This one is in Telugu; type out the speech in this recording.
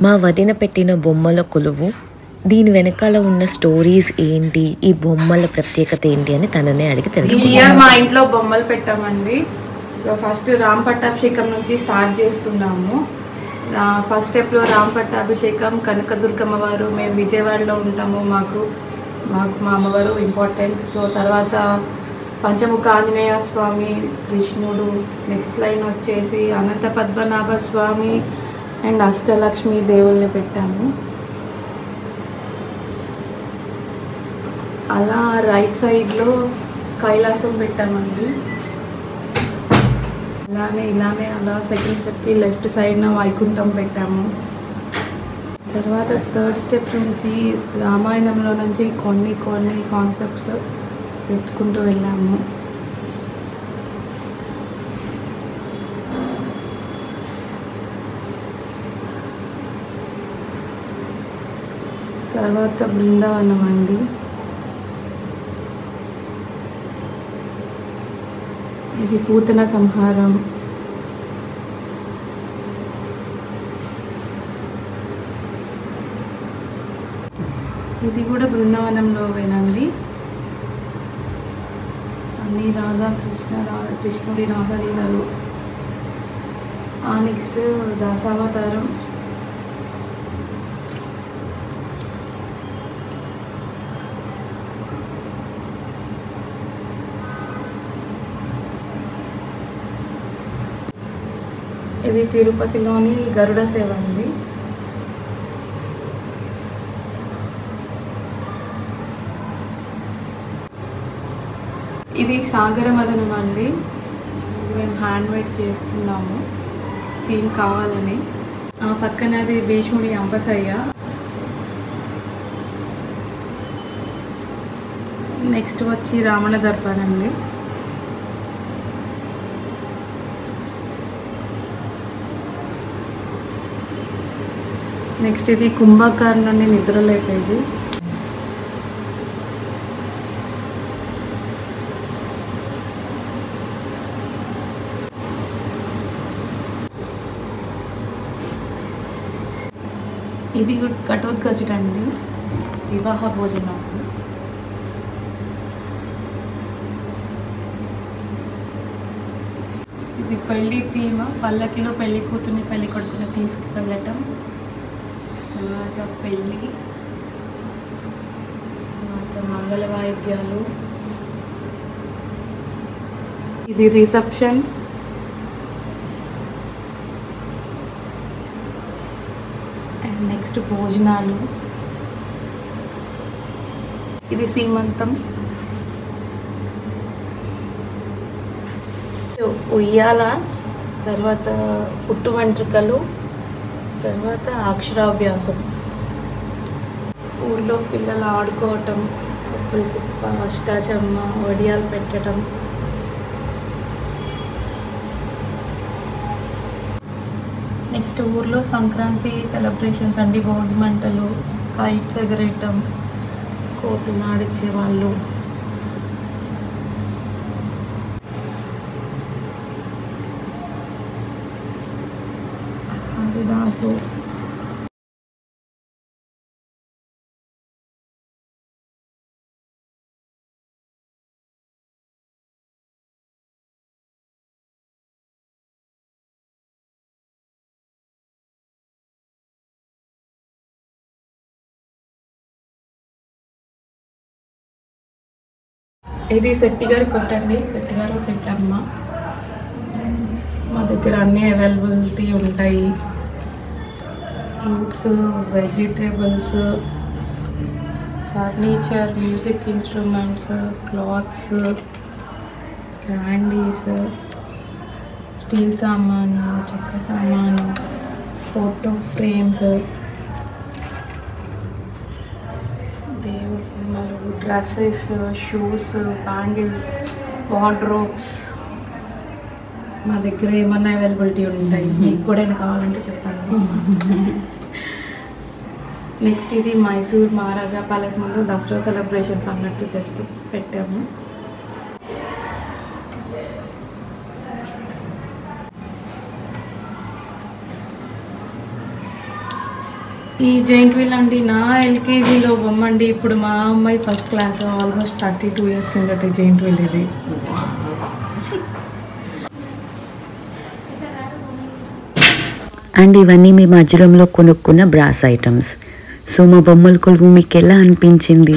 మా వదిన పెట్టిన బొమ్మల కొలువు, దీని వెనకాల ఉన్న స్టోరీస్ ఏంటి, ఈ బొమ్మల ప్రత్యేకత ఏంటి అని తననే అడిగి తెలుసుకున్నాం. మా ఇంట్లో బొమ్మలు పెట్టామండి. ఫస్ట్ రామ్ పట్టాభిషేకం నుంచి స్టార్ట్ చేస్తున్నాము. ఫస్ట్ స్టెప్లో రామ్ పట్టాభిషేకం, కనకదుర్గమ్మ వారు, మేము విజయవాడలో ఉంటాము, మాకు మా అమ్మవారు ఇంపార్టెంట్. సో తర్వాత పంచముఖ ఆంజనేయ స్వామి, కృష్ణుడు, నెక్స్ట్ లైన్ వచ్చేసి అనంత పద్మనాభ స్వామి అండ్ అష్టలక్ష్మి దేవుల్ని పెట్టాము. అలా రైట్ సైడ్లో కైలాసం పెట్టామండి. ఇలానే అలా సెకండ్ స్టెప్కి లెఫ్ట్ సైడ్న వైకుంఠం పెట్టాము. తర్వాత థర్డ్ స్టెప్ నుంచి రామాయణంలో నుంచి కొన్ని కాన్సెప్ట్స్ పెట్టుకుంటూ వెళ్ళాము. తర్వాత బృందావనం అండి. ఇది పూతన సంహారం. ఇది కూడా బృందావనంలో పోయినండి. అన్ని కృష్ణుడి రాధాలీలలు. నెక్స్ట్ దాసావతారం. ఇది తిరుపతిలోని గరుడ సేవ అండి. ఇది సాగర మదనం అండి. మేము హ్యాండ్ మేడ్ చేసుకున్నాము థీమ్ కావాలని. పక్కనది భీష్ముడి అంపసయ్య. నెక్స్ట్ వచ్చి రావణ దర్పణ అండి. నెక్స్ట్ ఇది కుంభకర్ణుని నిద్రలేపేది. ఇది ఘటోత్కచుడు అండి, వివాహ భోజనం. ఇది పెళ్లి థీమ్. పల్లకిలో పెళ్లి కూతుర్ని పెళ్లి కొడుకుని తీసుకువెళ్ళటం. తర్వాత పెళ్ళి, తర్వాత మంగళ వాయిద్యాలు. ఇది రిసెప్షన్. అండ్ నెక్స్ట్ భోజనాలు. ఇది సీమంతం. ఉయ్యాల, తర్వాత పుట్టు వెంట్రుకలు, తర్వాత అక్షరాభ్యాసం. ఊర్లో పిల్లలు ఆడుకోవటం, కుప్పలు కుప్ప, అష్టాచమ్మ, వడియాలు పెట్టడం. నెక్స్ట్ ఊర్లో సంక్రాంతి సెలబ్రేషన్స్ అండి. భోగి మంటలు, కైట్స్ ఎగరేయటం, కోతులు ఆడిచ్చేవాళ్ళు. హరిదాసు. ఇది శెట్టిగారి కొట్టండి, శెట్టిగారు సెట్టమ్మ. మా దగ్గర అన్నీ అవైలబిలిటీ ఉంటాయి. Fruits, vegetables, furniture, music instruments, clothes, candies, steel సామాను, చెక్క సామాను, ఫోటో ఫ్రేమ్స్, దేవుడు బొమ్మలు, డ్రెస్సెస్, షూస్, బ్యాంగిల్స్, వార్డ్రోబ్స్. మా దగ్గర ఏమన్నా అవైలబిలిటీ ఉంటాయి. మీకు కూడా ఏమైనా కావాలంటే చెప్పండి. నెక్స్ట్ ఇది మైసూర్ మహారాజా ప్యాలెస్ ముందు దసరా సెలబ్రేషన్స్ అన్నట్టు జస్ట్ పెట్టాము. ఈ జైంట్ వీల్ అండి నా ఎల్కేజీలో బొమ్మ అండి. ఇప్పుడు మా అమ్మాయి ఫస్ట్ క్లాస్, ఆల్మోస్ట్ 32 years కిందటి జైంట్ వీల్ ఇది. అండ్ ఇవన్నీ మీ మధ్యలో కొనుక్కున్న బ్రాస్ ఐటమ్స్. సో మా బొమ్మల కొలువు మీకు ఎలా అనిపించింది?